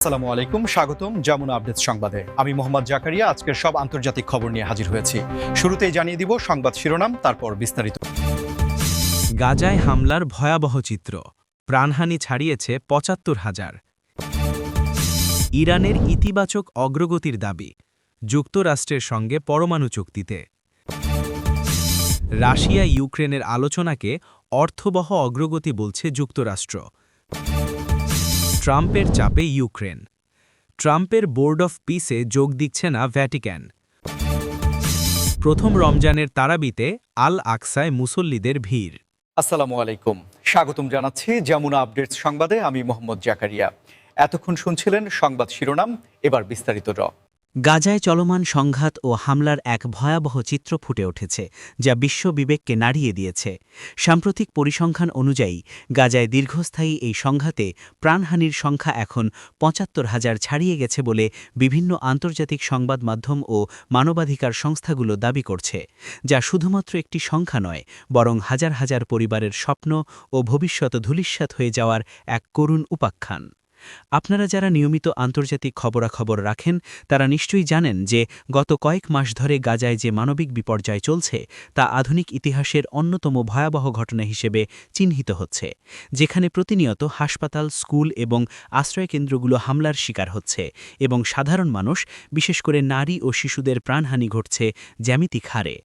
আসসালামু আলাইকুম, স্বাগতম যমুনা আপডেটস সংবাদে। আমি মোহাম্মদ জাকারিয়া আজকের সব আন্তর্জাতিক খবর নিয়ে হাজির হয়েছি। শুরুতেই জানিয়ে দিব সংবাদ শিরোনাম, তারপর বিস্তারিত। গাজায় হামলার ভয়াবহ চিত্র, প্রাণহানি ছাড়িয়েছে ৭৫,০০০। ইরানের ইতিবাচক অগ্রগতির দাবি, যুক্তরাষ্ট্রের সঙ্গে পরমাণু চুক্তিতে। রাশিয়া ইউক্রেনের আলোচনাকে অর্থবহ অগ্রগতি বলছে যুক্তরাষ্ট্র। ট্রাম্পের চাপে ইউক্রেন, ট্রাম্পের বোর্ড অফ পিসে যোগ দিচ্ছে না ভ্যাটিকান। প্রথম রমজানের তারাবিতে আল আকসায় মুসল্লিদের ভিড়। আসসালামু আলাইকুম, স্বাগতম জানাচ্ছি যমুনা আপডেটস সংবাদে। আমি মোহাম্মদ জাকারিয়া। এতক্ষণ শুনছিলেন সংবাদ শিরোনাম, এবার বিস্তারিত। গাজায় চলমান সংঘাত ও হামলার এক ভয়াবহ চিত্র ফুটে উঠেছে, যা বিশ্ব বিবেককে নাড়িয়ে দিয়েছে। সাম্প্রতিক পরিসংখ্যান অনুযায়ী গাজায় দীর্ঘস্থায়ী এই সংঘাতে প্রাণহানির সংখ্যা এখন ৭৫,০০০ ছাড়িয়ে গেছে বলে বিভিন্ন আন্তর্জাতিক সংবাদ মাধ্যম ও মানবাধিকার সংস্থাগুলো দাবি করছে, যা শুধুমাত্র একটি সংখ্যা নয়, বরং হাজার হাজার পরিবারের স্বপ্ন ও ভবিষ্যৎ ধূলিসাৎ হয়ে যাওয়ার এক করুণ উপাখ্যান। আপনারা যারা নিয়মিত আন্তর্জাতিক খবরাখবর রাখেন তারা নিশ্চয়ই জানেন যে গত কয়েক মাস ধরে গাজায় যে মানবিক বিপর্যয় চলছে তা আধুনিক ইতিহাসের অন্যতম ভয়াবহ ঘটনা হিসেবে চিহ্নিত হচ্ছে, যেখানে প্রতিনিয়ত হাসপাতাল, স্কুল এবং আশ্রয়কেন্দ্রগুলো হামলার শিকার হচ্ছে এবং সাধারণ মানুষ, বিশেষ করে নারী ও শিশুদের প্রাণহানি ঘটছে জ্যামিতিক হারে।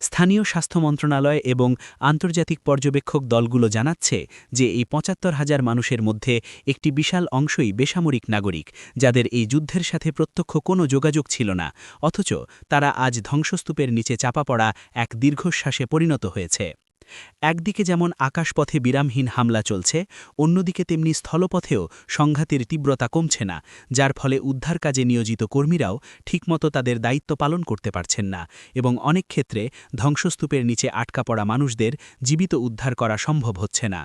স্থানীয় স্বাস্থ্য মন্ত্রণালয় এবং আন্তর্জাতিক পর্যবেক্ষক দলগুলো জানাচ্ছে যে এই ৭৫,০০০ মানুষের মধ্যে একটি বিশাল অংশই বেসামরিক নাগরিক, যাদের এই যুদ্ধের সাথে প্রত্যক্ষ কোনো যোগাযোগ ছিল না, অথচ তারা আজ ধ্বংসস্তূপের নিচে চাপা পড়া এক দীর্ঘশ্বাসে পরিণত হয়েছে। একদিকে যেমন আকাশপথে বিরামহীন হামলা চলছে, অন্যদিকে তেমনি স্থলপথেও সংঘাতের তীব্রতা কমছে না, যার ফলে উদ্ধার কাজে নিয়োজিত কর্মীরাও ঠিকমতো তাদের দায়িত্ব পালন করতে পারছেন না এবং অনেক ক্ষেত্রে ধ্বংসস্তূপের নিচে আটকা পড়া মানুষদের জীবিত উদ্ধার করা সম্ভব হচ্ছে না।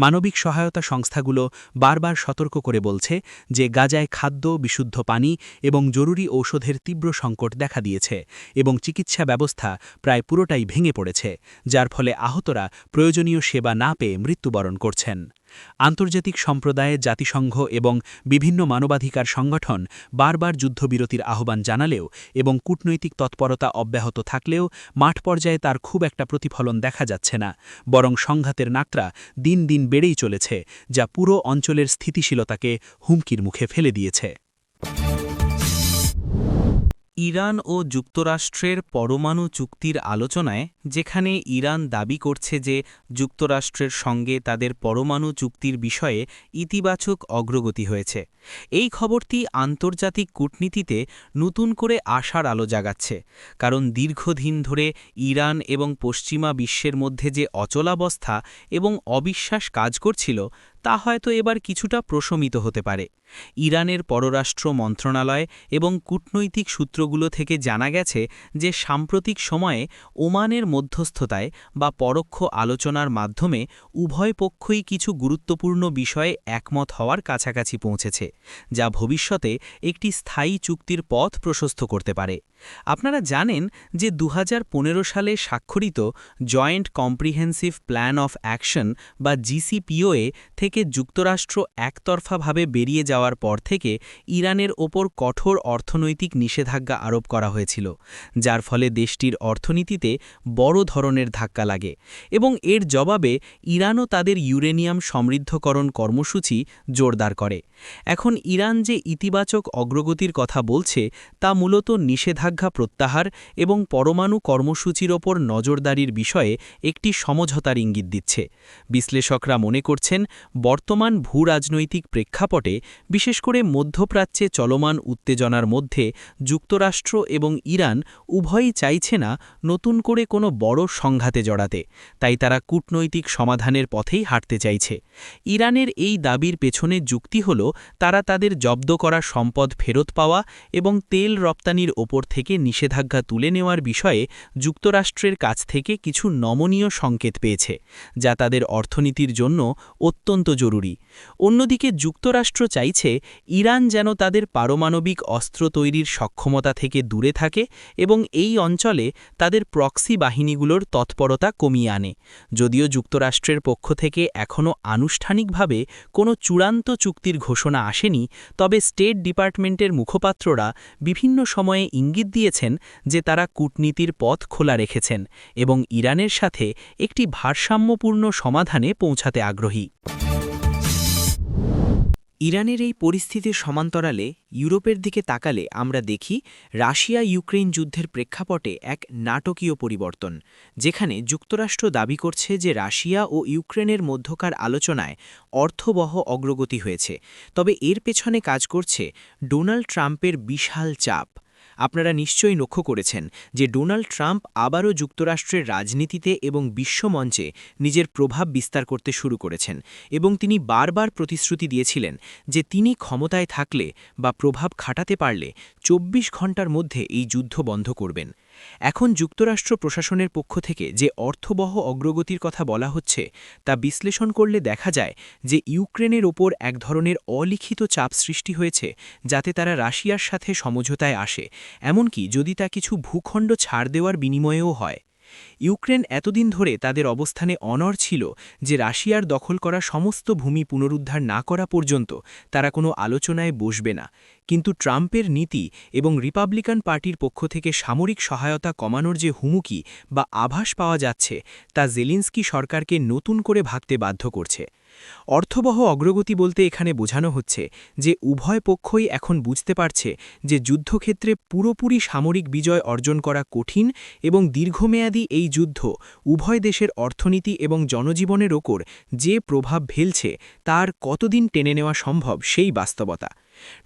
মানবিক সহায়তা সংস্থাগুলো বারবার সতর্ক করে বলছে যে গাজায় খাদ্য, বিশুদ্ধ পানি এবং জরুরি ঔষধের তীব্র সংকট দেখা দিয়েছে এবং চিকিৎসা ব্যবস্থা প্রায় পুরোটাই ভেঙে পড়েছে, যার ফলে আহতরা প্রয়োজনীয় সেবা না পেয়ে মৃত্যুবরণ করছেন। আন্তর্জাতিক সম্প্রদায়ে জাতিসংঘ এবং বিভিন্ন মানবাধিকার সংগঠন বারবার যুদ্ধবিরতির আহ্বান জানালেও এবং কূটনৈতিক তৎপরতা অব্যাহত থাকলেও মাঠ পর্যায়ে তার খুব একটা প্রতিফলন দেখা যাচ্ছে না, বরং সংঘাতের মাত্রা দিন দিন বেড়েই চলেছে, যা পুরো অঞ্চলের স্থিতিশীলতাকে হুমকির মুখে ফেলে দিয়েছে। ইরান ও যুক্তরাষ্ট্রের পরমাণু চুক্তির আলোচনায়, যেখানে ইরান দাবি করছে যে যুক্তরাষ্ট্রের সঙ্গে তাদের পরমাণু চুক্তির বিষয়ে ইতিবাচক অগ্রগতি হয়েছে, এই খবরটি আন্তর্জাতিক কূটনীতিতে নতুন করে আশার আলো জাগাচ্ছে, কারণ দীর্ঘদিন ধরে ইরান এবং পশ্চিমা বিশ্বের মধ্যে যে অচলাবস্থা এবং অবিশ্বাস কাজ করছিল তা হয়তো এবার কিছুটা প্রশমিত হতে পারে। ইরানের পররাষ্ট্র মন্ত্রণালয় এবং কূটনৈতিক সূত্রগুলো থেকে জানা গেছে যে সাম্প্রতিক সময়ে ওমানের মধ্যস্থতায় বা পরোক্ষ আলোচনার মাধ্যমে উভয় পক্ষই কিছু গুরুত্বপূর্ণ বিষয়ে একমত হওয়ার কাছাকাছি পৌঁছেছে, যা ভবিষ্যতে একটি স্থায়ী চুক্তির পথ প্রশস্ত করতে পারে। আপনারা জানেন যে ২০১৫ সালে স্বাক্ষরিত joint comprehensive plan of action বা জিসিপিওএ থেকে যুক্তরাষ্ট্র একতরফাভাবে বেরিয়ে যাওয়ার পর থেকে ইরানের ওপর কঠোর অর্থনৈতিক নিষেধাজ্ঞা আরোপ করা হয়েছিল, যার ফলে দেশটির অর্থনীতিতে বড় ধরনের ধাক্কা লাগে এবং এর জবাবে ইরানও তাদের ইউরেনিয়াম সমৃদ্ধকরণ কর্মসূচি জোরদার করে। এখন ইরান যে ইতিবাচক অগ্রগতির কথা বলছে তা মূলত নিষেধাজ্ঞা প্রত্যাহার এবং পরমাণু কর্মসূচির ওপর নজরদারির বিষয়ে একটি সমঝোতার ইঙ্গিত দিচ্ছে। বিশ্লেষকরা মনে করছেন, বর্তমান ভূরাজনৈতিক প্রেক্ষাপটে, বিশেষ করে মধ্যপ্রাচ্যে চলমান উত্তেজনার মধ্যে যুক্তরাষ্ট্র এবং ইরান উভয়ই চাইছে না নতুন করে কোনো বড় সংঘাতে জড়াতে, তাই তারা কূটনৈতিক সমাধানের পথেই হাঁটতে চাইছে। ইরানের এই দাবির পেছনে যুক্তি হল তারা তাদের জব্দ করা সম্পদ ফেরত পাওয়া এবং তেল রপ্তানির ওপর থেকে নিষেধাজ্ঞা তুলে নেওয়ার বিষয়ে যুক্তরাষ্ট্রের কাছ থেকে কিছু নমনীয় সংকেত পেয়েছে, যা তাদের অর্থনীতির জন্য অত্যন্ত জরুরি। অন্যদিকে যুক্তরাষ্ট্র চাইছে ইরান যেন তাদের পারমাণবিক অস্ত্র তৈরির সক্ষমতা থেকে দূরে থাকে এবং এই অঞ্চলে তাদের প্রক্সি বাহিনীগুলোর তৎপরতা কমিয়ে আনে। যদিও যুক্তরাষ্ট্রের পক্ষ থেকে এখনও আনুষ্ঠানিকভাবে কোনো চূড়ান্ত চুক্তির ঘোষণা আসেনি, তবে স্টেট ডিপার্টমেন্টের মুখপাত্ররা বিভিন্ন সময়ে ইঙ্গিত দিয়েছেন যে তারা কূটনীতির পথ খোলা রেখেছেন এবং ইরানের সাথে একটি ভারসাম্যপূর্ণ সমাধানে পৌঁছাতে আগ্রহী। ইরানের এই পরিস্থিতির সমান্তরালে ইউরোপের দিকে তাকালে আমরা দেখি রাশিয়া ইউক্রেন যুদ্ধের প্রেক্ষাপটে এক নাটকীয় পরিবর্তন, যেখানে যুক্তরাষ্ট্র দাবি করছে যে রাশিয়া ও ইউক্রেনের মধ্যকার আলোচনায় অর্থবহ অগ্রগতি হয়েছে, তবে এর পেছনে কাজ করছে ডোনাল্ড ট্রাম্পের বিশাল চাপ। আপনারা নিশ্চয়ই লক্ষ্য করেছেন যে ডোনাল্ড ট্রাম্প আবারও যুক্তরাষ্ট্রের রাজনীতিতে এবং বিশ্বমঞ্চে নিজের প্রভাব বিস্তার করতে শুরু করেছেন এবং তিনি বারবার প্রতিশ্রুতি দিয়েছিলেন যে তিনি ক্ষমতায় থাকলে বা প্রভাব খাটাতে পারলে ২৪ ঘণ্টার মধ্যে এই যুদ্ধ বন্ধ করবেন। এখন যুক্তরাষ্ট্র প্রশাসনের পক্ষ থেকে যে অর্থবহ অগ্রগতির কথা বলা হচ্ছে তা বিশ্লেষণ করলে দেখা যায় যে ইউক্রেনের ওপর এক ধরনের অলিখিত চাপ সৃষ্টি হয়েছে যাতে তারা রাশিয়ার সাথে সমঝোতায় আসে, এমনকি যদি তা কিছু ভূখণ্ড ছাড় দেওয়ার বিনিময়েও হয়। ইউক্রেন এতদিন ধরে তাদের অবস্থানে অনড় ছিল যে রাশিয়ার দখল করা সমস্ত ভূমি পুনরুদ্ধার না করা পর্যন্ত তারা কোনো আলোচনায় বসবে না, কিন্তু ট্রাম্পের নীতি এবং রিপাবলিকান পার্টির পক্ষ থেকে সামরিক সহায়তা কমানোর যে হুমকি বা আভাস পাওয়া যাচ্ছে তা জেলেনস্কি সরকারকে নতুন করে ভাবতে বাধ্য করছে। অর্থবহ অগ্রগতি বলতে এখানে বোঝানো হচ্ছে যে উভয় পক্ষই এখন বুঝতে পারছে যে যুদ্ধক্ষেত্রে পুরোপুরি সামরিক বিজয় অর্জন করা কঠিন এবং দীর্ঘমেয়াদী এই যুদ্ধ উভয় দেশের অর্থনীতি এবং জনজীবনের ওপর যে প্রভাব ফেলছে তার কতদিন টেনে নেওয়া সম্ভব সেই বাস্তবতা।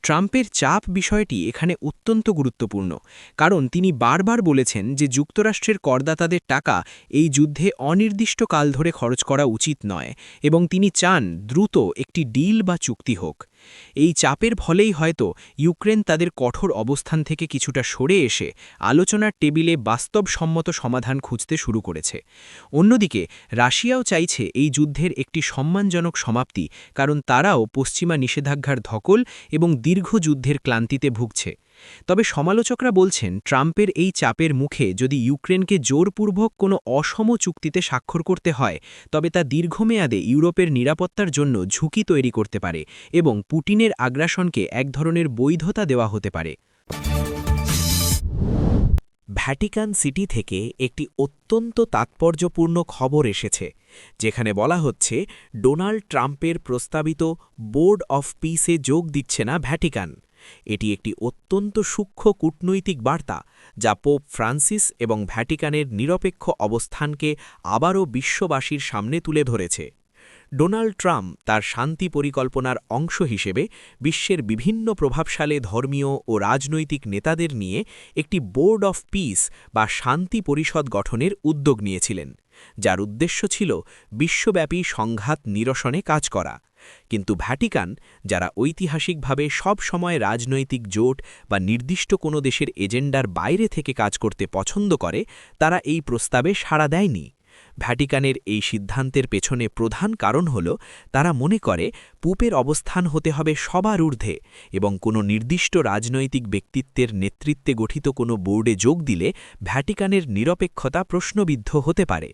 ট্রাম্পের চাপ বিষয়টি এখানে অত্যন্ত গুরুত্বপূর্ণ, কারণ তিনি বারবার বলেছেন যে যুক্তরাষ্ট্রের করদাতাদের টাকা এই যুদ্ধে অনির্দিষ্টকাল ধরে খরচ করা উচিত নয় এবং তিনি চান দ্রুত একটি ডিল বা চুক্তি হোক। এই চাপের ফলেই হয়তো ইউক্রেন তাদের কঠোর অবস্থান থেকে কিছুটা সরে এসে আলোচনার টেবিলে বাস্তবসম্মত সমাধান খুঁজতে শুরু করেছে। অন্যদিকে রাশিয়াও চাইছে এই যুদ্ধের একটি সম্মানজনক সমাপ্তি, কারণ তারাও পশ্চিমা নিষেধাজ্ঞার ধকল এবং দীর্ঘ যুদ্ধের ক্লান্তিতে ভুগছে। তবে সমালোচকরা বলছেন ট্রাম্পের এই চাপের মুখে যদি ইউক্রেনকে জোরপূর্বক কোনো অসম চুক্তিতে স্বাক্ষর করতে হয় তবে তা দীর্ঘমেয়াদে ইউরোপের নিরাপত্তার জন্য ঝুঁকি তৈরি করতে পারে এবং পুটিনের আগ্রাসনকে এক ধরনের বৈধতা দেওয়া হতে পারে। ভ্যাটিকান সিটি থেকে একটি অত্যন্ত তাৎপর্যপূর্ণ খবর এসেছে, যেখানে বলা হচ্ছে ডোনাল্ড ট্রাম্পের প্রস্তাবিত বোর্ড অফ পিসে যোগ দিচ্ছে না ভ্যাটিকান। এটি একটি অত্যন্ত সূক্ষ্ম কূটনৈতিক বার্তা যা পোপ ফ্রান্সিস এবং ভ্যাটিকানের নিরপেক্ষ অবস্থানকে আবারও বিশ্ববাসীর সামনে তুলে ধরেছে। ডোনাল্ড ট্রাম্প তার শান্তি পরিকল্পনার অংশ হিসেবে বিশ্বের বিভিন্ন প্রভাবশালী ধর্মীয় ও রাজনৈতিক নেতাদের নিয়ে একটি বোর্ড অফ পিস বা শান্তি পরিষদ গঠনের উদ্যোগ নিয়েছিলেন, যার উদ্দেশ্য ছিল বিশ্বব্যাপী সংঘাত নিরসনে কাজ করা। কিন্তু ভ্যাটিকান, যারা ঐতিহাসিকভাবে সব সময় রাজনৈতিক জোট বা নির্দিষ্ট কোনো দেশের এজেন্ডার বাইরে থেকে কাজ করতে পছন্দ করে, তারা এই প্রস্তাবে সাড়া দেয়নি। ভ্যাটিকানের এই সিদ্ধান্তের পেছনে প্রধান কারণ হল তারা মনে করে পোপের অবস্থান হতে হবে সবার ঊর্ধ্বে এবং কোনো নির্দিষ্ট রাজনৈতিক ব্যক্তিত্বের নেতৃত্বে গঠিত কোনো বোর্ডে যোগ দিলে ভ্যাটিকানের নিরপেক্ষতা প্রশ্নবিদ্ধ হতে পারে।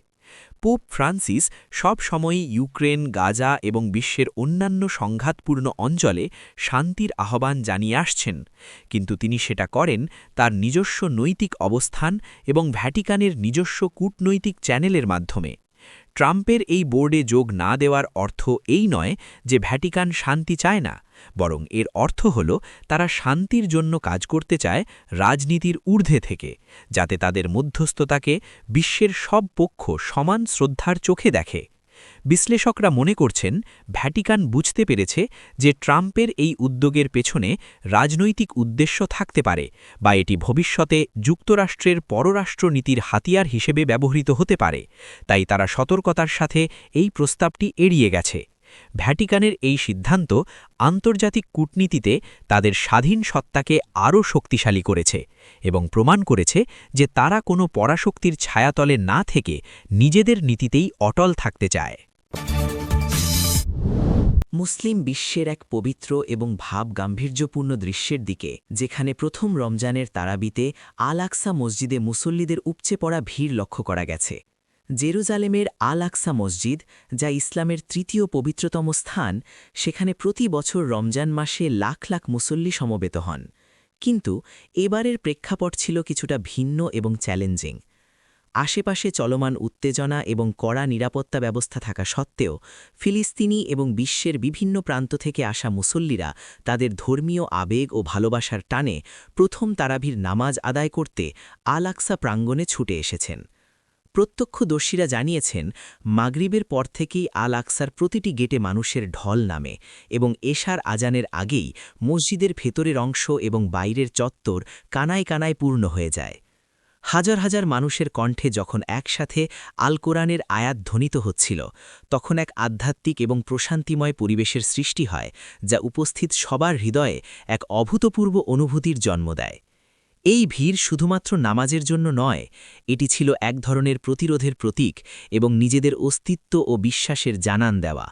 পোপ ফ্রান্সিস সব সময়ই ইউক্রেন, গাজা এবং বিশ্বের অন্যান্য সংঘাতপূর্ণ অঞ্চলে শান্তির আহ্বান জানিয়ে আসছেন, কিন্তু তিনি সেটা করেন তার নিজস্ব নৈতিক অবস্থান এবং ভ্যাটিকানের নিজস্ব কূটনৈতিক চ্যানেলের মাধ্যমে। ট্রাম্পের এই বোর্ডে যোগ না দেওয়ার অর্থ এই নয় যে ভ্যাটিকান শান্তি চায় না, বরং এর অর্থ হল তারা শান্তির জন্য কাজ করতে চায় রাজনীতির ঊর্ধ্বে থেকে, যাতে তাদের মধ্যস্থতাকে বিশ্বের সব পক্ষ সমান শ্রদ্ধার চোখে দেখে। বিশ্লেষকরা মনে করছেন ভ্যাটিকান বুঝতে পেরেছে যে ট্রাম্পের এই উদ্যোগের পেছনে রাজনৈতিক উদ্দেশ্য থাকতে পারে বা এটি ভবিষ্যতে যুক্তরাষ্ট্রের পররাষ্ট্রনীতির হাতিয়ার হিসেবে ব্যবহৃত হতে পারে, তাই তারা সতর্কতার সাথে এই প্রস্তাবটি এড়িয়ে গেছে। ভ্যাটিকানের এই সিদ্ধান্ত আন্তর্জাতিক কূটনীতিতে তাদের স্বাধীন সত্তাকে আরও শক্তিশালী করেছে এবং প্রমাণ করেছে যে তারা কোনো পরাশক্তির ছায়াতলে না থেকে নিজেদের নীতিতেই অটল থাকতে চায়। মুসলিম বিশ্বের এক পবিত্র এবং ভাবগাম্ভীর্যপূর্ণ দৃশ্যের দিকে, যেখানে প্রথম রমজানের তারাবিতে আল আকসা মসজিদে মুসল্লিদের উপচে পড়া ভিড় লক্ষ্য করা গেছে। জেরুজালেমের আল আকসা মসজিদ, যা ইসলামের তৃতীয় পবিত্রতম স্থান, সেখানে প্রতি বছর রমজান মাসে লাখ লাখ মুসল্লি সমবেত হন। কিন্তু এবারের প্রেক্ষাপট ছিল কিছুটা ভিন্ন এবং চ্যালেঞ্জিং। আশেপাশে চলমান উত্তেজনা এবং কড়া নিরাপত্তা ব্যবস্থা থাকা সত্ত্বেও ফিলিস্তিনি এবং বিশ্বের বিভিন্ন প্রান্ত থেকে আসা মুসল্লিরা তাদের ধর্মীয় আবেগ ও ভালোবাসার টানে প্রথম তারাবির নামাজ আদায় করতে আল আকসা প্রাঙ্গণে ছুটে এসেছেন। প্রত্যক্ষদর্শীরা জানিয়েছেন, মাগরিবের পর থেকেই আল আকসার প্রতিটি গেটে মানুষের ঢল নামে এবং এশার আজানের আগেই মসজিদের ভেতরের অংশ এবং বাইরের চত্বর কানায় কানায় পূর্ণ হয়ে যায়। হাজার হাজার মানুষের কণ্ঠে যখন একসাথে আল কোরআনের আয়াত ধ্বনিত হচ্ছিল, তখন এক আধ্যাত্মিক এবং প্রশান্তিময় পরিবেশের সৃষ্টি হয়, যা উপস্থিত সবার হৃদয়ে এক অভূতপূর্ব অনুভূতির জন্ম দেয়। এই ভিড় শুধুমাত্র নামাজের জন্য নয়, এটি ছিল এক ধরনের প্রতিরোধের প্রতীক এবং নিজেদের অস্তিত্ব ও বিশ্বাসের জানান দেওয়া।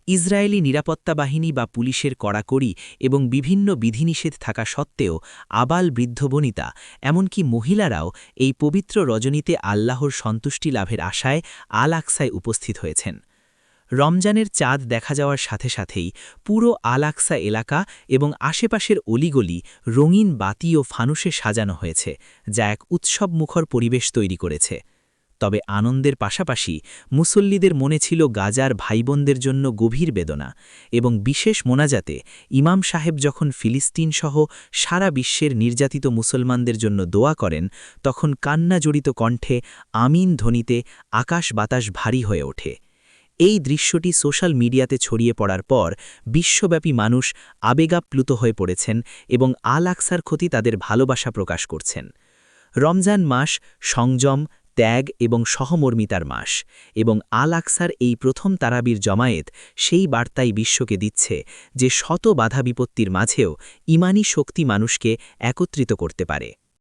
ইসরায়েলি নিরাপত্তা বাহিনী বা পুলিশের কড়াকড়ি এবং বিভিন্ন বিধিনিষেধ থাকা সত্ত্বেও আবাল বৃদ্ধ বনিতা, এমনকি মহিলারাও এই পবিত্র রজনীতে আল্লাহর সন্তুষ্টি লাভের আশায় আল আকসায় উপস্থিত হয়েছেন। রমজানের চাঁদ দেখা যাওয়ার সাথে সাথেই পুরো আল আকসা এলাকা এবং আশেপাশের অলিগলি রঙিন বাতি ও ফানুসে সাজানো হয়েছে, যা এক উৎসবমুখর পরিবেশ তৈরি করেছে। তবে আনন্দের পাশাপাশি মুসল্লিদের মনে ছিল গাজার ভাইবোনদের জন্য গভীর বেদনা, এবং বিশেষ মোনাজাতে ইমাম সাহেব যখন ফিলিস্তিনসহ সারা বিশ্বের নির্যাতিত মুসলমানদের জন্য দোয়া করেন, তখন কান্নাজড়িত কণ্ঠে আমিন ধ্বনিতে আকাশ বাতাস ভারী হয়ে ওঠে। এই দৃশ্যটি সোশ্যাল মিডিয়াতে ছড়িয়ে পড়ার পর বিশ্বব্যাপী মানুষ আবেগাপ্লুত হয়ে পড়েছেন এবং আল আকসার ক্ষতি তাদের ভালোবাসা প্রকাশ করছেন। রমজান মাস সংযম, ত্যাগ এবং সহমর্মিতার মাস, এবং আল আকসার এই প্রথম তারাবির জমায়েত সেই বার্তাই বিশ্বকে দিচ্ছে যে শত বাধা বিপত্তির মাঝেও ঈমানী শক্তি মানুষকে একত্রিত করতে পারে।